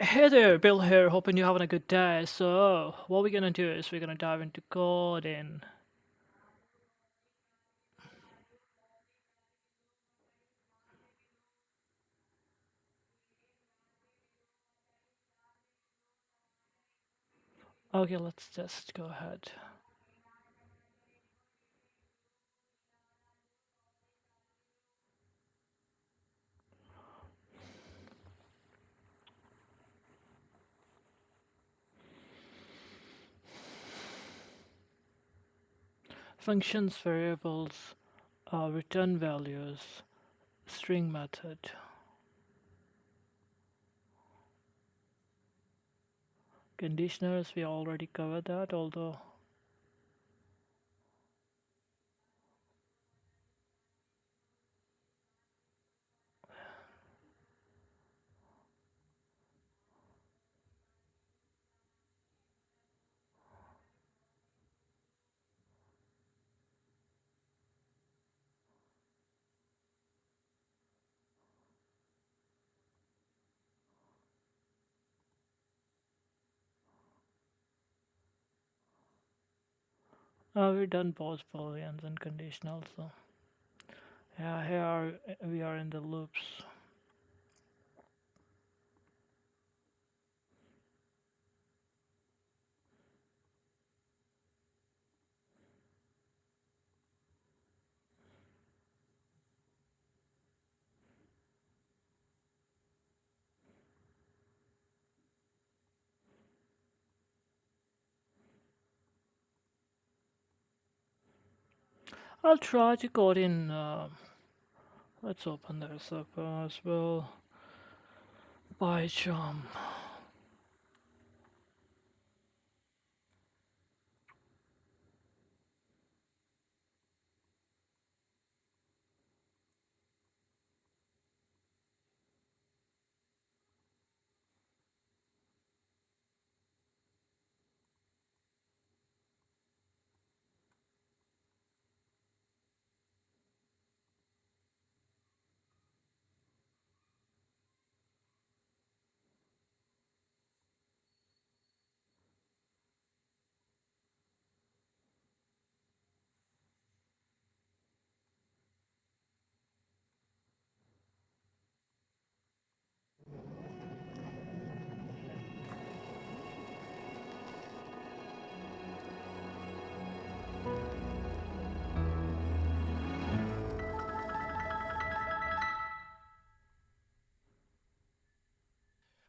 Hey there, Bill here. Hoping you're having a good day. So, what we're gonna do is we're gonna dive into coding. Okay, let's just go ahead. Functions, variables, return values, string method. Conditioners, we already covered that, although we've done both booleans and conditionals. So, yeah, we are in the loops. I'll try to code in. Let's open this up as well. PyCharm.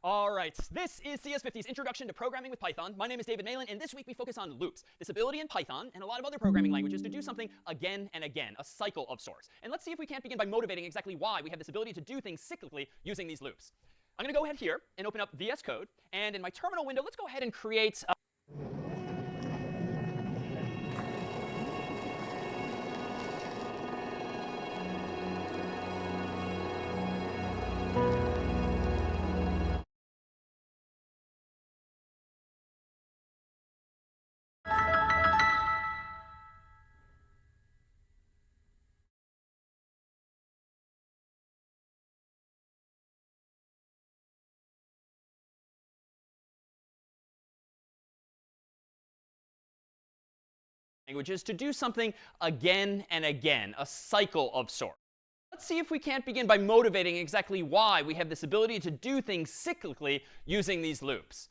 All right, this is CS50's Introduction to Programming with Python. My name is David Malin, and this week we focus on loops, this ability in Python and a lot of other programming languages to do something again and again, a cycle of sorts. And let's see if we can't begin by motivating exactly why we have this ability to do things cyclically using these loops. I'm going to go ahead here and open up VS Code, and in my terminal window, let's go ahead and create languages to do something again and again, a cycle of sorts. Let's see if we can't begin by motivating exactly why we have this ability to do things cyclically using these loops.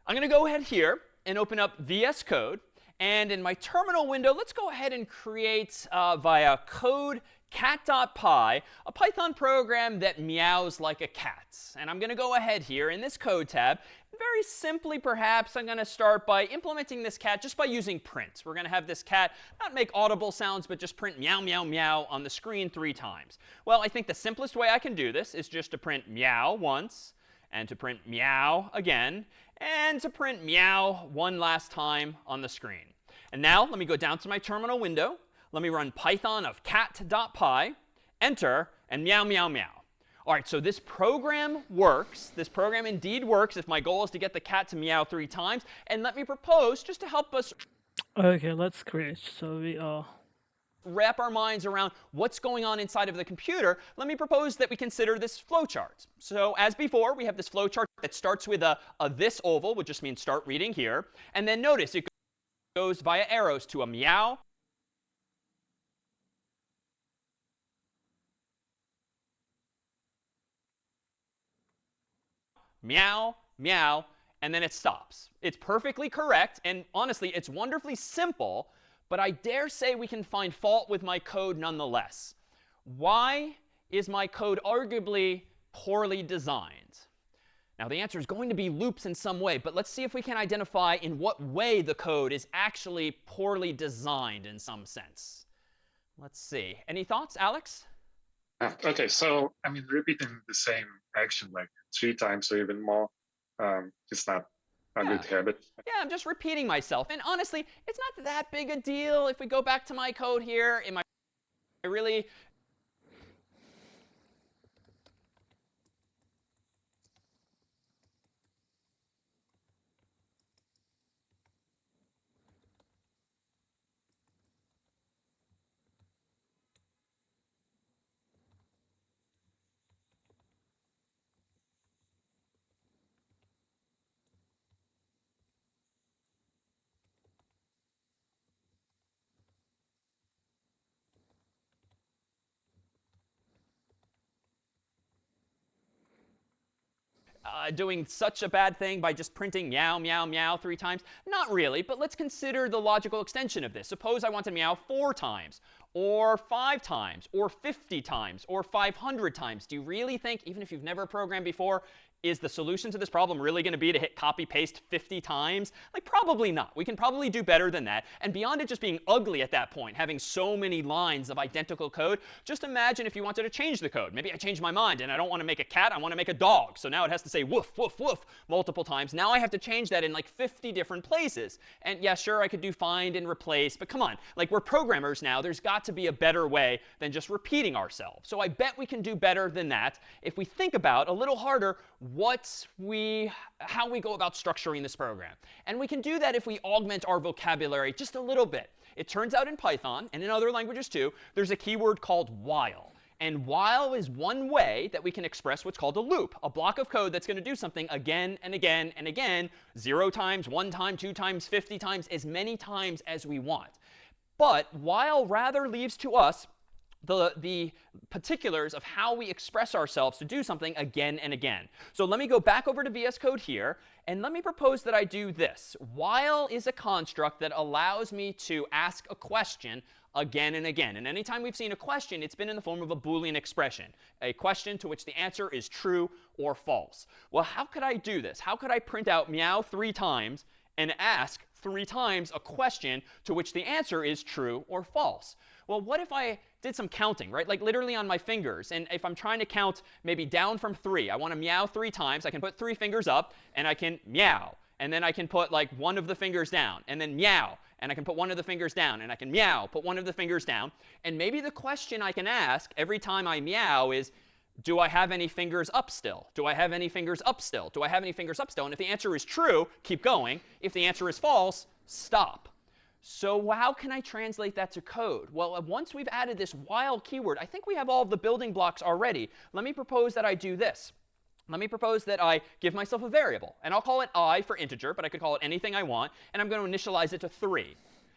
I'm going to go ahead here and open up VS Code. And in my terminal window, let's go ahead and create via code cat.py a Python program that meows like a cat. And I'm going to go ahead here in this code tab. Very simply, perhaps, I'm going to start by implementing this cat just by using print. We're going to have this cat not make audible sounds, but just print meow, meow, meow on the screen 3 times. Well, I think the simplest way I can do this is just to print meow once, and to print meow again, and to print meow one last time on the screen. And now let me go down to my terminal window. Let me run python of cat.py, enter, and meow, meow, meow. All right, so this program works. This program indeed works if my goal is to get the cat to meow 3 times. And let me propose, just to help us. Okay, let's create. So we are wrap our minds around what's going on inside of the computer, let me propose that we consider this flowchart. So as before, we have this flowchart that starts with a this oval, which just means start reading here. And then notice it goes via arrows to a meow, meow, meow, and then it stops. It's perfectly correct, and honestly, it's wonderfully simple, but I dare say we can find fault with my code nonetheless. Why is my code arguably poorly designed? Now, the answer is going to be loops in some way, but let's see if we can identify in what way the code is actually poorly designed in some sense. Let's see. Any thoughts, Alex? Okay, so I mean, repeating the same action like 3 times or even more is not a Yeah. good habit. Yeah, I'm just repeating myself. And honestly, it's not that big a deal. If we go back to my code here, am I really doing such a bad thing by just printing meow, meow, meow 3 times? Not really, but let's consider the logical extension of this. Suppose I want to meow 4 times, or 5 times, or 50 times, or 500 times. Do you really think, even if you've never programmed before, is the solution to this problem really going to be to hit copy paste 50 times? Like, probably not. We can probably do better than that. And beyond it just being ugly at that point, having so many lines of identical code, just imagine if you wanted to change the code. Maybe I changed my mind and I don't want to make a cat, I want to make a dog. So now it has to say woof, woof, woof multiple times. Now I have to change that in like 50 different places. And yeah, sure, I could do find and replace, but come on. Like, we're programmers now. There's got to be a better way than just repeating ourselves. So I bet we can do better than that if we think about a little harder how we go about structuring this program. And we can do that if we augment our vocabulary just a little bit. It turns out in Python, and in other languages too, there's a keyword called while. And while is one way that we can express what's called a loop, a block of code that's going to do something again and again and again, 0 times, 1 time, 2 times, 50 times, as many times as we want. But while rather leaves to us the particulars of how we express ourselves to do something again and again. So let me go back over to VS Code here, and let me propose that I do this. While is a construct that allows me to ask a question again and again. And anytime we've seen a question, it's been in the form of a Boolean expression, a question to which the answer is true or false. Well, how could I do this? How could I print out meow 3 times and ask 3 times a question to which the answer is true or false? Well, what if I did some counting, right? Like literally on my fingers. And if I'm trying to count maybe down from 3, I want to meow 3 times. I can put 3 fingers up, and I can meow. And then I can put like one of the fingers down, and then meow. And I can put one of the fingers down, and I can meow, put one of the fingers down. And maybe the question I can ask every time I meow is, do I have any fingers up still? Do I have any fingers up still? Do I have any fingers up still? And if the answer is true, keep going. If the answer is false, stop. So how can I translate that to code? Well, once we've added this while keyword, I think we have all of the building blocks already. Let me propose that I do this. Let me propose that I give myself a variable. And I'll call it I for integer, but I could call it anything I want. And I'm going to initialize it to 3.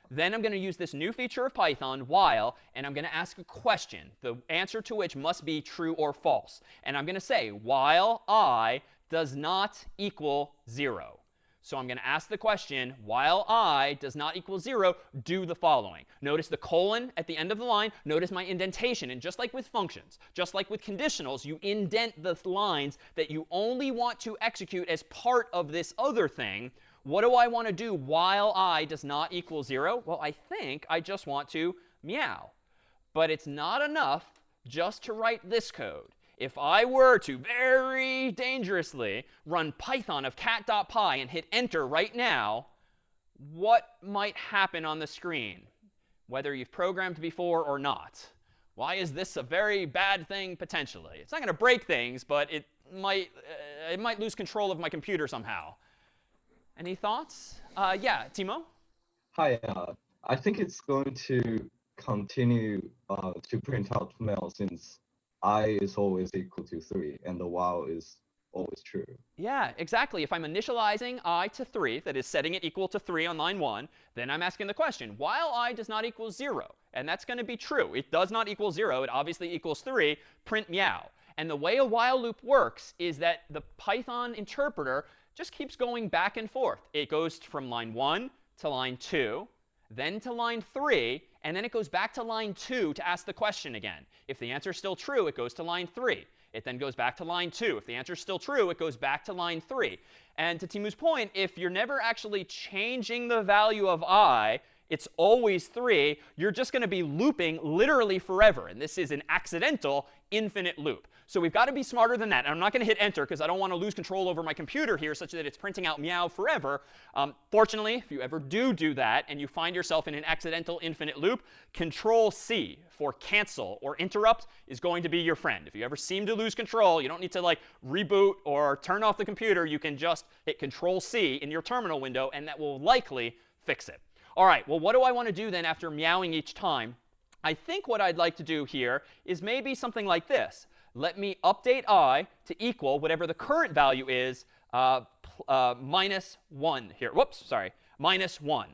Then I'm going to use this new feature of Python, while, and I'm going to ask a question, the answer to which must be true or false. And I'm going to say, while I does not equal 0. So I'm going to ask the question, while I does not equal 0, do the following. Notice the colon at the end of the line. Notice my indentation. And just like with functions, just like with conditionals, you indent the lines that you only want to execute as part of this other thing. What do I want to do while I does not equal 0? Well, I think I just want to meow. But it's not enough just to write this code. If I were to very dangerously run Python of cat.py and hit enter right now, what might happen on the screen, whether you've programmed before or not? Why is this a very bad thing potentially? It's not going to break things, but it might lose control of my computer somehow. Any thoughts? Yeah, Timo? Hi, I think it's going to continue to print out mail since I is always equal to 3 and the while is always true. Yeah, exactly. If I'm initializing I to 3, that is setting it equal to 3 on line 1, then I'm asking the question, while I does not equal 0, and that's going to be true. It does not equal 0. It obviously equals 3. Print meow. And the way a while loop works is that the Python interpreter just keeps going back and forth. It goes from line 1 to line 2, then to line 3, and then it goes back to line 2 to ask the question again. If the answer is still true, it goes to line 3. It then goes back to line 2. If the answer is still true, it goes back to line 3. And to Timu's point, if you're never actually changing the value of I, it's always 3, you're just going to be looping literally forever. And this is an accidental infinite loop. So we've got to be smarter than that. And I'm not going to hit enter because I don't want to lose control over my computer here such that it's printing out meow forever. Fortunately, if you ever do that and you find yourself in an accidental infinite loop, Control-C for cancel or interrupt is going to be your friend. If you ever seem to lose control, you don't need to like reboot or turn off the computer. You can just hit Control-C in your terminal window, and that will likely fix it. All right, well, what do I want to do then after meowing each time? I think what I'd like to do here is maybe something like this. Let me update I to equal whatever the current value is, minus 1 here. Whoops, sorry, minus 1.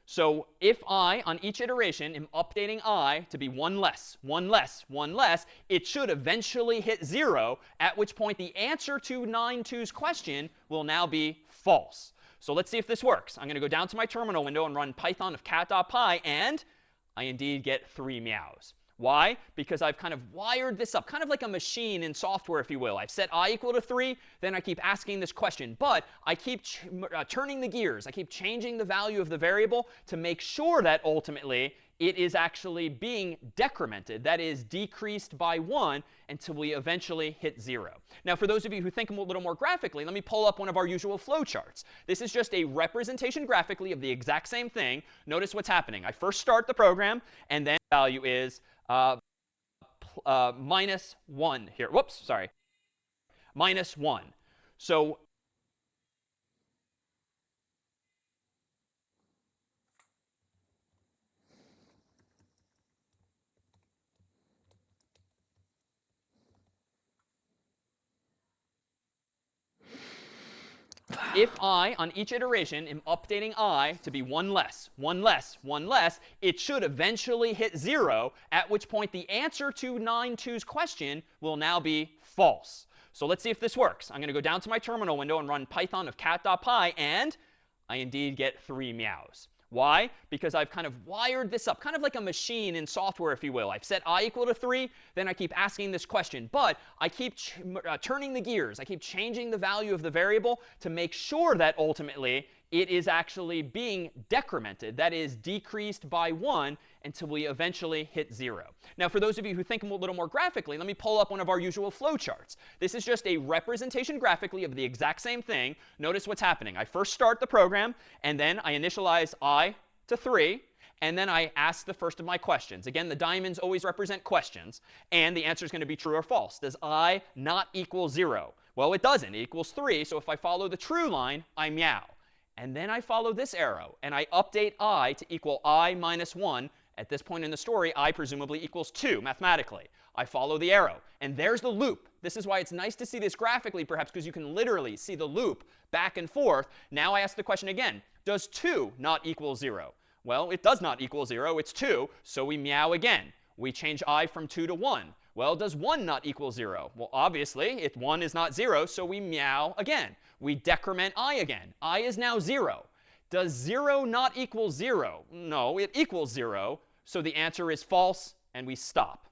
So if I, on each iteration, am updating I to be 1 less, 1 less, 1 less, it should eventually hit 0, at which point the answer to 9.2's question will now be false. So let's see if this works. I'm going to go down to my terminal window and run python of cat.py, and I indeed get 3 meows. Why? Because I've kind of wired this up, kind of like a machine in software, if you will. I've set I equal to 3, then I keep asking this question. But I keep turning the gears. I keep changing the value of the variable to make sure that ultimately it is actually being decremented, that is, decreased by 1 until we eventually hit 0. Now, for those of you who think a little more graphically, let me pull up one of our usual flowcharts. This is just a representation graphically of the exact same thing. Notice what's happening. I first start the program, and then the value is minus 1 here. Whoops, sorry. Minus 1. So if I, on each iteration, am updating I to be 1 less, 1 less, 1 less, it should eventually hit 0, at which point the answer to 9.2's question will now be false. So let's see if this works. I'm going to go down to my terminal window and run python of cat.py, and I indeed get 3 meows. Why? Because I've kind of wired this up, kind of like a machine in software, if you will. I've set I equal to 3, then I keep asking this question. But I keep turning the gears. I keep changing the value of the variable to make sure that ultimately it is actually being decremented, that is, decreased by 1 until we eventually hit 0. Now, for those of you who think a little more graphically, let me pull up one of our usual flowcharts. This is just a representation graphically of the exact same thing. Notice what's happening. I first start the program, and then I initialize I to 3. And then I ask the first of my questions. Again, the diamonds always represent questions. And the answer is going to be true or false. Does I not equal 0? Well, it doesn't. It equals 3. So if I follow the true line, I meow. And then I follow this arrow, and I update I to equal I minus 1. At this point in the story, I presumably equals 2 mathematically. I follow the arrow, and there's the loop. This is why it's nice to see this graphically, perhaps, because you can literally see the loop back and forth. Now I ask the question again. Does 2 not equal 0? Well, it does not equal 0. It's 2, so we meow again. We change I from 2 to 1. Well, does 1 not equal 0? Well, obviously, 1 is not 0, so we meow again. We decrement I again. I is now 0. Does 0 not equal 0? No, it equals 0. So the answer is false, and we stop.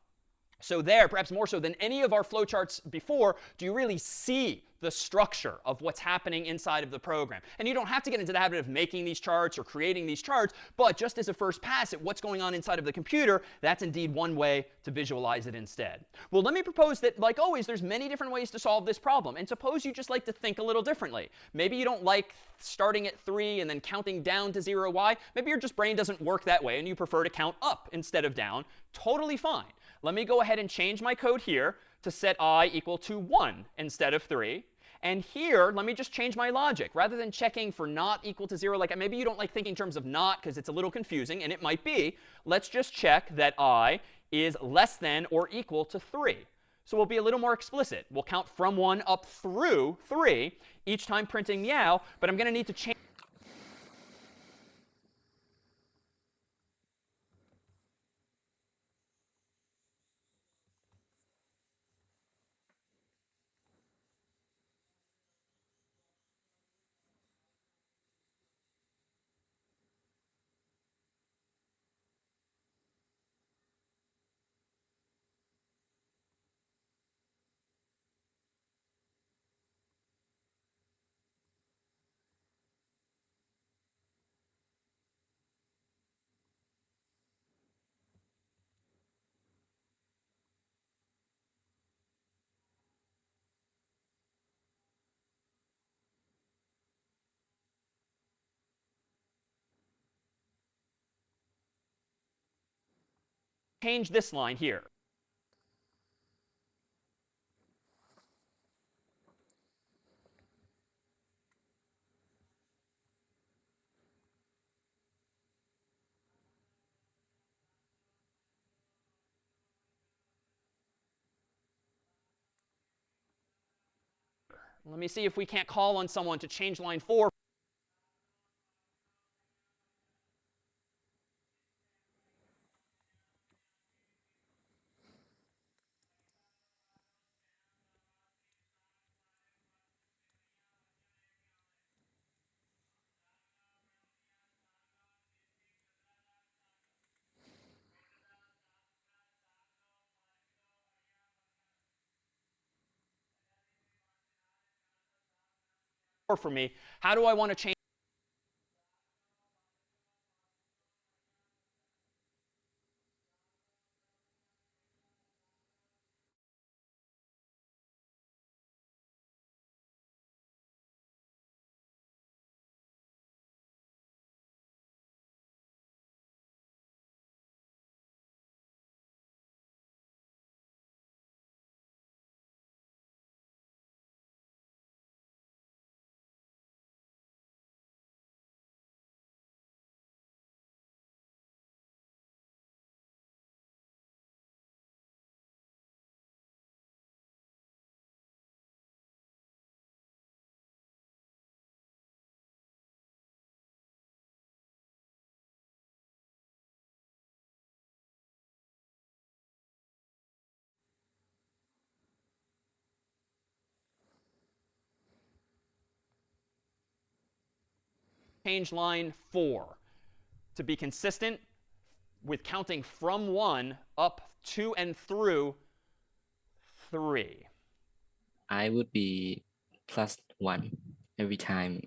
So there, perhaps more so than any of our flowcharts before, do you really see the structure of what's happening inside of the program? And you don't have to get into the habit of making these charts or creating these charts, but just as a first pass at what's going on inside of the computer, that's indeed one way to visualize it instead. Well, let me propose that, like always, there's many different ways to solve this problem. And suppose you just like to think a little differently. Maybe you don't like starting at 3 and then counting down to 0y. Maybe your brain doesn't work that way, and you prefer to count up instead of down. Totally fine. Let me go ahead and change my code here to set I equal to 1 instead of 3. And here, let me just change my logic. Rather than checking for not equal to 0, like maybe you don't like thinking in terms of not because it's a little confusing, and it might be. Let's just check that I is less than or equal to 3. So we'll be a little more explicit. We'll count from 1 up through 3, each time printing meow, but I'm going to need to change this line here. Let me see if we can't call on someone to change line 4 for me. How do I want to change line 4 to be consistent with counting from 1 up to and through 3? I would be +1 every time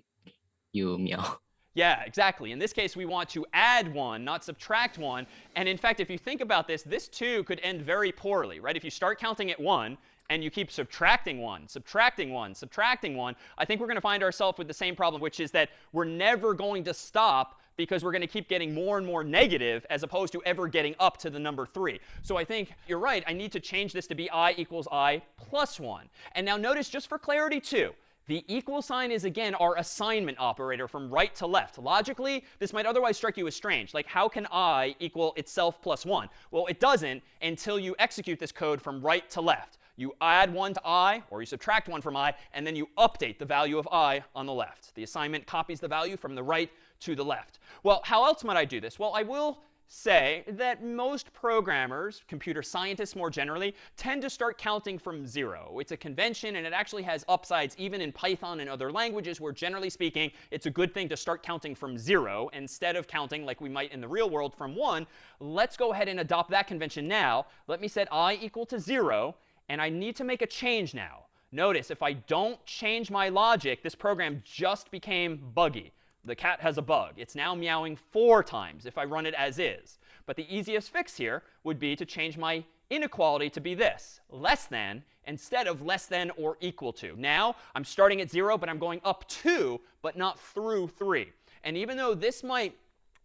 you meow. Yeah, exactly. In this case, we want to add 1, not subtract 1. And in fact, if you think about this, this too could end very poorly, right? If you start counting at 1 and you keep subtracting 1, subtracting 1, subtracting 1, I think we're going to find ourselves with the same problem, which is that we're never going to stop because we're going to keep getting more and more negative as opposed to ever getting up to the number 3. So I think you're right. I need to change this to be I equals I plus 1. And now notice, just for clarity too, the equal sign is, again, our assignment operator from right to left. Logically, this might otherwise strike you as strange. Like, how can I equal itself plus 1? Well, it doesn't until you execute this code from right to left. You add 1 to I, or you subtract 1 from I, and then you update the value of I on the left. The assignment copies the value from the right to the left. Well, how else might I do this? Well, I will say that most programmers, computer scientists more generally, tend to start counting from 0. It's a convention, and it actually has upsides even in Python and other languages where, generally speaking, it's a good thing to start counting from 0 instead of counting like we might in the real world from 1. Let's go ahead and adopt that convention now. Let me set I equal to 0, and I need to make a change now. Notice, if I don't change my logic, this program just became buggy. The cat has a bug. It's now meowing 4 times if I run it as is. But the easiest fix here would be to change my inequality to be this, less than, instead of less than or equal to. Now, I'm starting at 0, but I'm going up 2, but not through 3. And even though this might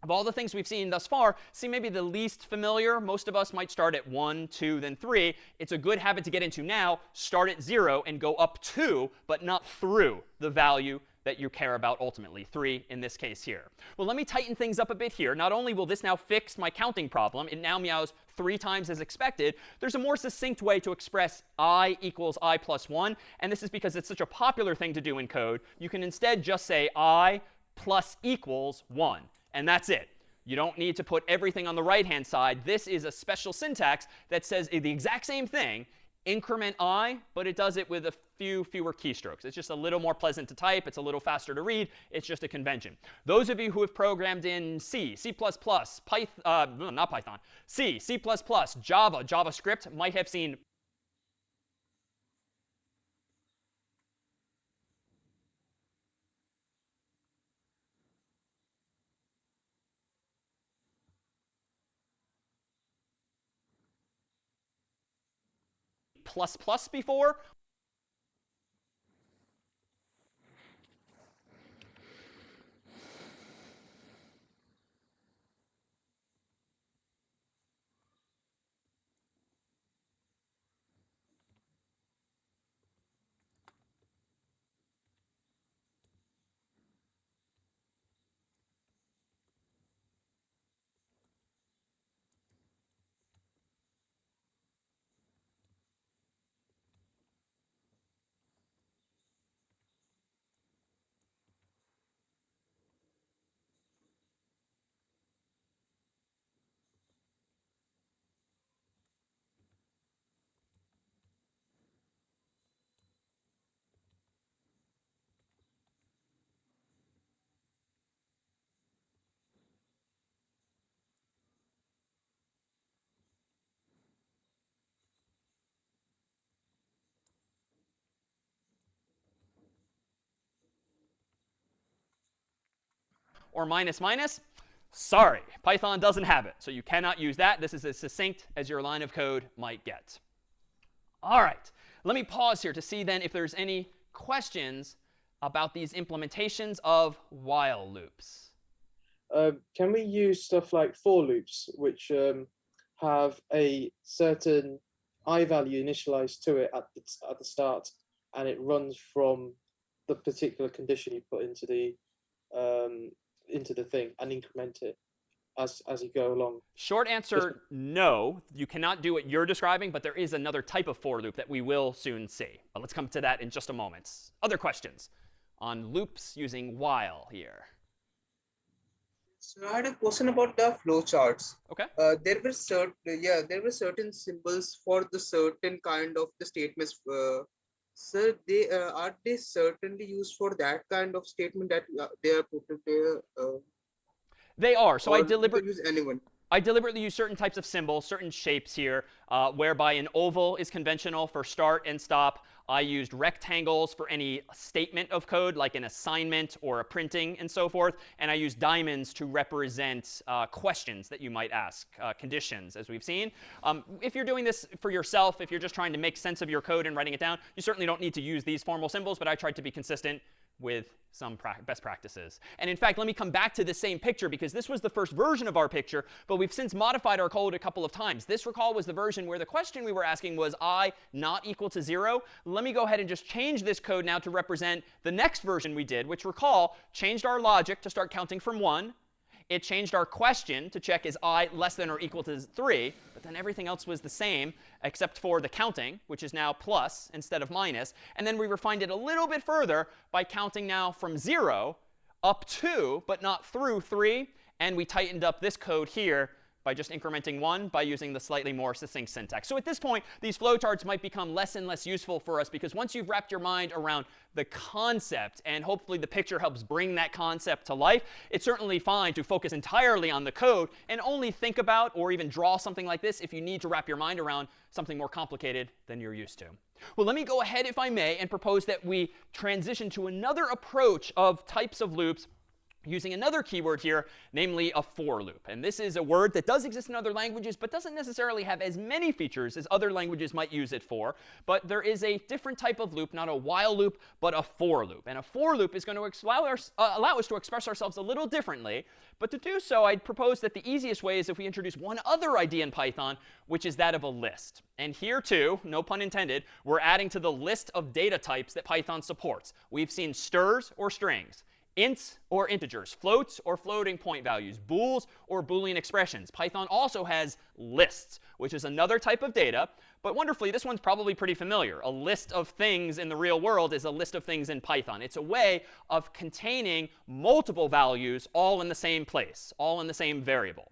Of all the things we've seen thus far, see maybe the least familiar. Most of us might start at 1, 2, then 3. It's a good habit to get into now. Start at 0 and go up 2, but not through the value that you care about ultimately, 3 in this case here. Well, let me tighten things up a bit here. Not only will this now fix my counting problem, it now meows 3 times as expected, there's a more succinct way to express I equals I plus 1. And this is because it's such a popular thing to do in code. You can instead just say I plus equals 1. And that's it. You don't need to put everything on the right-hand side. This is a special syntax that says the exact same thing, increment I, but it does it with a few fewer keystrokes. It's just a little more pleasant to type. It's a little faster to read. It's just a convention. Those of you who have programmed in C, C++, Python, not Python, C, C++, Java, JavaScript might have seen plus plus before. Or minus minus. Sorry, Python doesn't have it. So you cannot use that. This is as succinct as your line of code might get. All right. Let me pause here to see then if there's any questions about these implementations of while loops. Can we use stuff like for loops, which have a certain I value initialized to it at the start, and it runs from the particular condition you put into the thing and increment it as you go along? Short answer, no. You cannot do what you're describing, but there is another type of for loop that we will soon see. But let's come to that in just a moment. Other questions on loops using while here? So I had a question about the flowcharts. OK. There were certain symbols for the certain kind of the statements. Sir, are they certainly used for that kind of statement that they are put there? They are. So I deliberately use certain types of symbols, certain shapes here, whereby an oval is conventional for start and stop. I used rectangles for any statement of code, like an assignment or a printing and so forth. And I used diamonds to represent questions that you might ask, conditions, as we've seen. If you're doing this for yourself, if you're just trying to make sense of your code and writing it down, you certainly don't need to use these formal symbols. But I tried to be consistent with some best practices. And in fact, let me come back to the same picture, because this was the first version of our picture, but we've since modified our code a couple of times. This, recall, was the version where the question we were asking was I not equal to 0. Let me go ahead and just change this code now to represent the next version we did, which, recall, changed our logic to start counting from 1. It changed our question to check is I less than or equal to 3. But then everything else was the same except for the counting, which is now plus instead of minus. And then we refined it a little bit further by counting now from 0 up to, but not through 3. And we tightened up this code here by just incrementing 1 by using the slightly more succinct syntax. So at this point, these flowcharts might become less and less useful for us, because once you've wrapped your mind around the concept, and hopefully the picture helps bring that concept to life, it's certainly fine to focus entirely on the code and only think about or even draw something like this if you need to wrap your mind around something more complicated than you're used to. Well, let me go ahead, if I may, and propose that we transition to another approach of types of loops using another keyword here, namely a for loop. And this is a word that does exist in other languages, but doesn't necessarily have as many features as other languages might use it for. But there is a different type of loop, not a while loop, but a for loop. And a for loop is going to allow us to express ourselves a little differently. But to do so, I'd propose that the easiest way is if we introduce one other idea in Python, which is that of a list. And here, too, no pun intended, we're adding to the list of data types that Python supports. We've seen strs or strings, ints or integers, floats or floating point values, bools or Boolean expressions. Python also has lists, which is another type of data. But wonderfully, this one's probably pretty familiar. A list of things in the real world is a list of things in Python. It's a way of containing multiple values all in the same place, all in the same variable.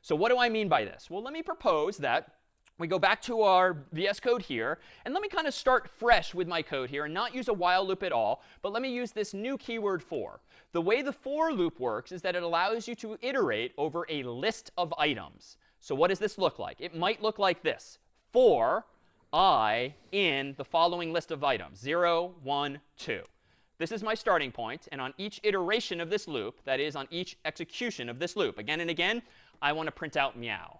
So what do I mean by this? Well, let me propose that we go back to our VS Code here, and let me kind of start fresh with my code here and not use a while loop at all, but let me use this new keyword for. The way the for loop works is that it allows you to iterate over a list of items. So what does this look like? It might look like this. For I in the following list of items, 0, 1, 2. This is my starting point, and on each iteration of this loop, that is, on each execution of this loop, again and again, I want to print out meow.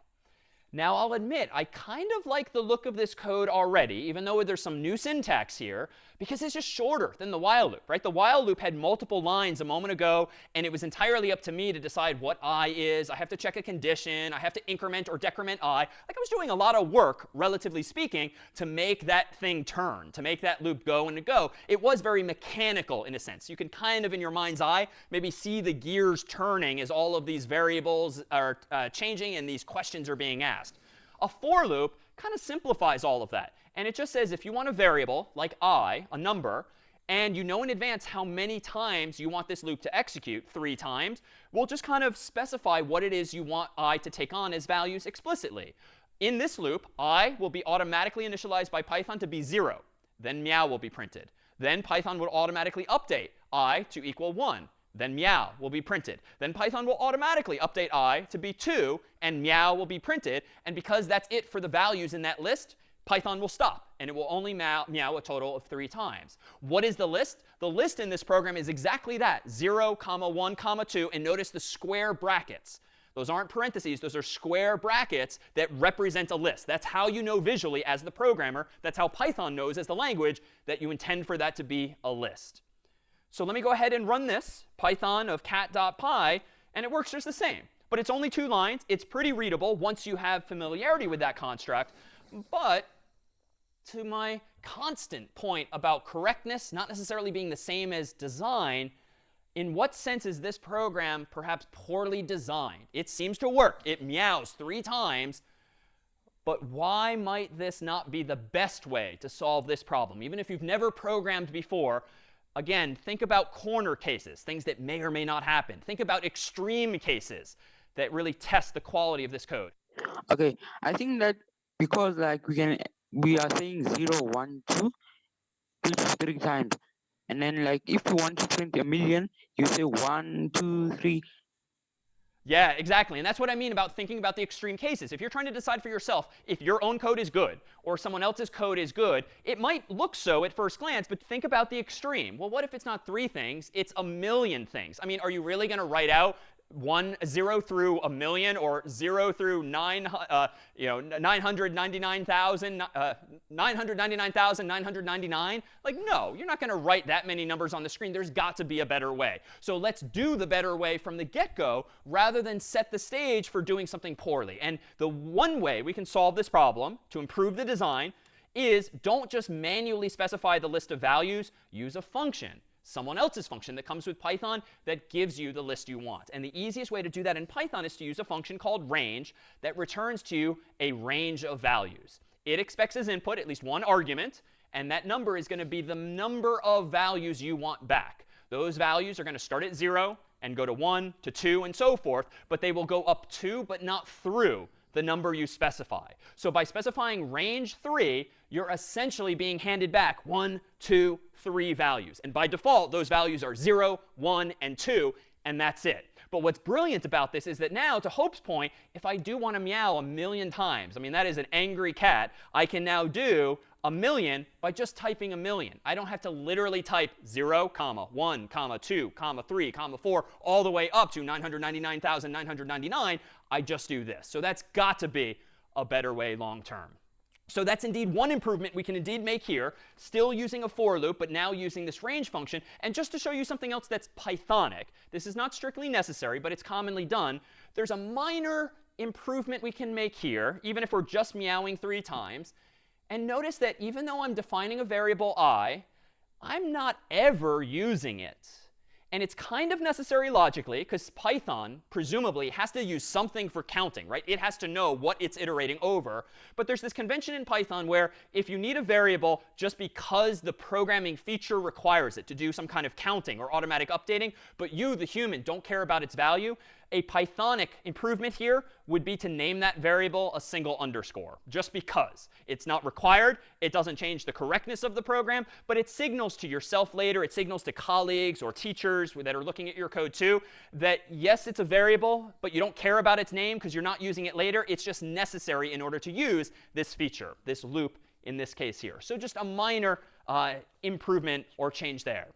Now, I'll admit, I kind of like the look of this code already, even though there's some new syntax here, because it's just shorter than the while loop, right? The while loop had multiple lines a moment ago, and it was entirely up to me to decide what I is. I have to check a condition. I have to increment or decrement I. Like, I was doing a lot of work, relatively speaking, to make that thing turn, to make that loop go and go. It was very mechanical in a sense. You can kind of, in your mind's eye, maybe see the gears turning as all of these variables are changing and these questions are being asked. A for loop kind of simplifies all of that. And it just says if you want a variable, like I, a number, and you know in advance how many times you want this loop to execute, 3 times, we'll just kind of specify what it is you want I to take on as values explicitly. In this loop, I will be automatically initialized by Python to be 0. Then meow will be printed. Then Python will automatically update I to equal 1. Then meow will be printed. Then Python will automatically update I to be 2, and meow will be printed. And because that's it for the values in that list, Python will stop, and it will only meow a total of 3 times. What is the list? The list in this program is exactly that, 0, 1, 2, and notice the square brackets. Those aren't parentheses. Those are square brackets that represent a list. That's how you know visually as the programmer. That's how Python knows as the language that you intend for that to be a list. So let me go ahead and run this, Python of cat.py, and it works just the same. But it's only 2 lines. It's pretty readable once you have familiarity with that construct. But to my constant point about correctness not necessarily being the same as design, in what sense is this program perhaps poorly designed? It seems to work. It meows 3 times. But why might this not be the best way to solve this problem? Even if you've never programmed before, again, think about corner cases, things that may or may not happen. Think about extreme cases that really test the quality of this code. Okay, I think that because like we are saying 0, 1, 2 till 3 times, and then like if you want to print a million, you say 1, 2, 3. Yeah, exactly. And that's what I mean about thinking about the extreme cases. If you're trying to decide for yourself if your own code is good or someone else's code is good, it might look so at first glance, but think about the extreme. Well, what if it's not 3 things? It's a million things. I mean, are you really going to write out 0 through a million or 0 through 999,999? Like, no, you're not going to write that many numbers on the screen. There's got to be a better way. So let's do the better way from the get-go rather than set the stage for doing something poorly. And the one way we can solve this problem to improve the design is don't just manually specify the list of values. Use a function. Someone else's function that comes with Python that gives you the list you want. And the easiest way to do that in Python is to use a function called range that returns to you a range of values. It expects as input at least 1 argument, and that number is going to be the number of values you want back. Those values are going to start at 0 and go to 1 to 2 and so forth, but they will go up to but not through the number you specify. So by specifying range 3, you're essentially being handed back 1, 2, 3 values. And by default, those values are 0, 1, and 2, and that's it. But what's brilliant about this is that now, to Hope's point, if I do want to meow 1,000,000 times, I mean, that is an angry cat, I can now do 1,000,000 by just typing 1,000,000. I don't have to literally type 0, 1, 2, 3, 4, all the way up to 999,999. I just do this. So that's got to be a better way long term. So that's indeed one improvement we can indeed make here, still using a for loop, but now using this range function. And just to show you something else that's Pythonic, this is not strictly necessary, but it's commonly done. There's a minor improvement we can make here, even if we're just meowing 3 times. And notice that even though I'm defining a variable I, I'm not ever using it. And it's kind of necessary logically, because Python, presumably, has to use something for counting, right? It has to know what it's iterating over. But there's this convention in Python where if you need a variable just because the programming feature requires it to do some kind of counting or automatic updating, but you, the human, don't care about its value, a Pythonic improvement here would be to name that variable a single underscore, just because. It's not required. It doesn't change the correctness of the program, but it signals to yourself later, it signals to colleagues or teachers that are looking at your code too, that yes, it's a variable, but you don't care about its name because you're not using it later. It's just necessary in order to use this feature, this loop in this case here. So just a minor improvement or change there.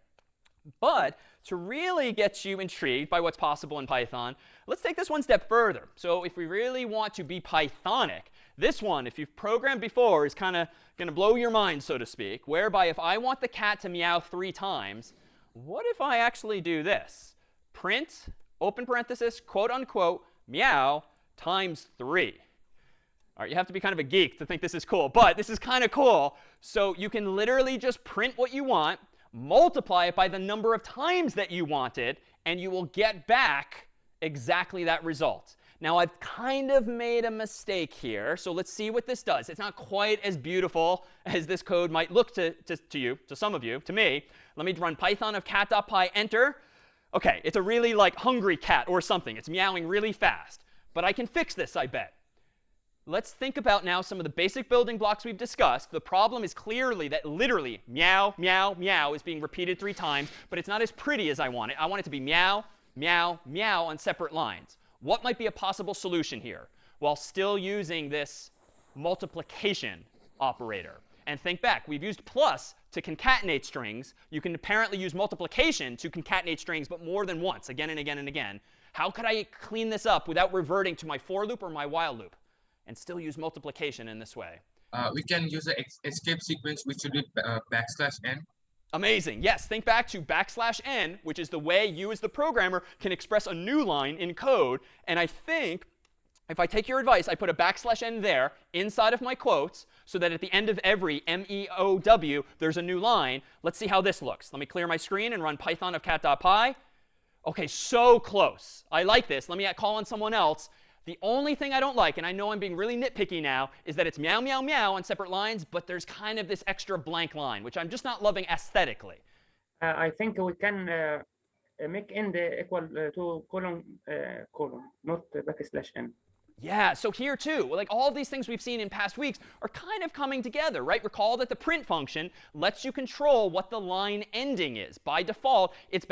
But to really get you intrigued by what's possible in Python, let's take this one step further. So if we really want to be Pythonic, this one, if you've programmed before, is kind of going to blow your mind, so to speak, whereby if I want the cat to meow 3 times, what if I actually do this? Print, open parenthesis, quote unquote, meow times 3. All right, you have to be kind of a geek to think this is cool, but this is kind of cool. So you can literally just print what you want, multiply it by the number of times that you want it, and you will get back exactly that result. Now, I've kind of made a mistake here, so let's see what this does. It's not quite as beautiful as this code might look to you, to some of you, to me. Let me run Python of cat.py, enter. OK, it's a really like hungry cat or something. It's meowing really fast. But I can fix this, I bet. Let's think about now some of the basic building blocks we've discussed. The problem is clearly that literally meow, meow, meow is being repeated 3 times, but it's not as pretty as I want it. I want it to be meow, meow, meow on separate lines. What might be a possible solution here while still using this multiplication operator? And think back, we've used plus to concatenate strings. You can apparently use multiplication to concatenate strings, but more than once, again and again and again. How could I clean this up without reverting to my for loop or my while loop and still use multiplication in this way? We can use an escape sequence, which should be \n. Amazing. Yes, think back to \n, which is the way you as the programmer can express a new line in code. And I think if I take your advice, I put a \n there inside of my quotes so that at the end of every MEOW, there's a new line. Let's see how this looks. Let me clear my screen and run Python of cat.py. OK, so close. I like this. Let me call on someone else. The only thing I don't like, and I know I'm being really nitpicky now, is that it's meow, meow, meow on separate lines, but there's kind of this extra blank line, which I'm just not loving aesthetically. I think we can make end equal to colon, not \n. Yeah, so here too, like all of these things we've seen in past weeks are kind of coming together, right? Recall that the print function lets you control what the line ending is. By default, it's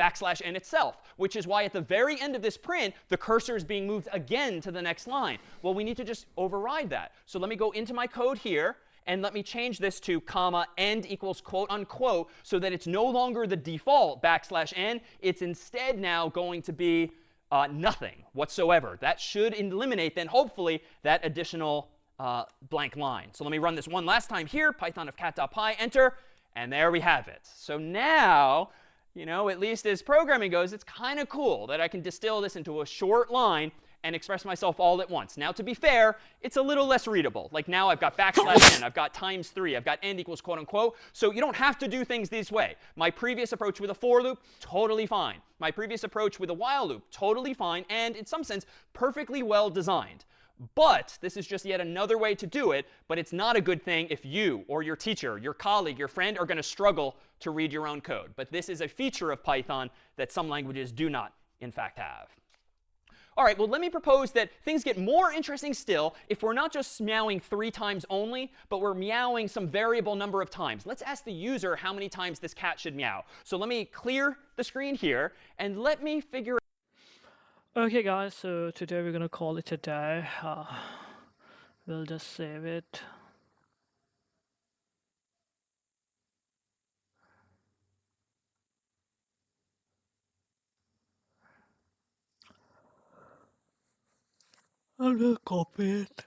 \n itself, which is why at the very end of this print, the cursor is being moved again to the next line. Well, we need to just override that. So let me go into my code here, and let me change this to comma end equals quote unquote so that it's no longer the default \n. It's instead now going to be nothing whatsoever. That should eliminate, then, hopefully, that additional blank line. So let me run this one last time here, Python of cat.py, enter, and there we have it. So now, at least as programming goes, it's kind of cool that I can distill this into a short line and express myself all at once. Now, to be fair, it's a little less readable. Like now I've got \n, I've got ×3, I've got end equals quote unquote. So you don't have to do things this way. My previous approach with a for loop, totally fine. My previous approach with a while loop, totally fine, and in some sense, perfectly well designed. But this is just yet another way to do it, but it's not a good thing if you or your teacher, your colleague, your friend are going to struggle to read your own code. But this is a feature of Python that some languages do not, in fact, have. All right, well, let me propose that things get more interesting still if we're not just meowing 3 times only, but we're meowing some variable number of times. Let's ask the user how many times this cat should meow. So let me clear the screen here, and let me figure Okay, guys. So today we're gonna call it a day. We'll just save it. And we'll copy it.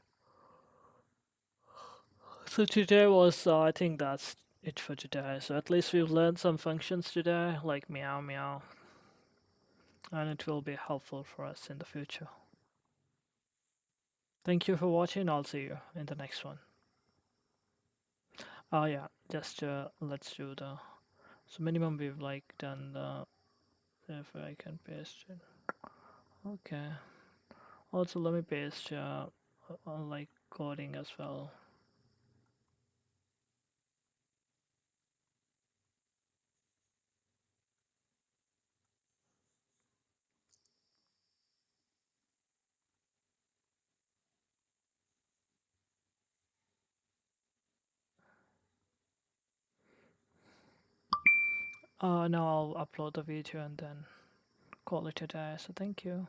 So today was, I think that's it for today. So at least we've learned some functions today, like meow meow, and it will be helpful for us in the future. Thank you for watching. I'll see you in the next one. Oh yeah, just let's do the, so minimum we've like done the, if I can paste it. Okay. Also let me paste like coding as well. Now I'll upload the video and then call it a day. So thank you.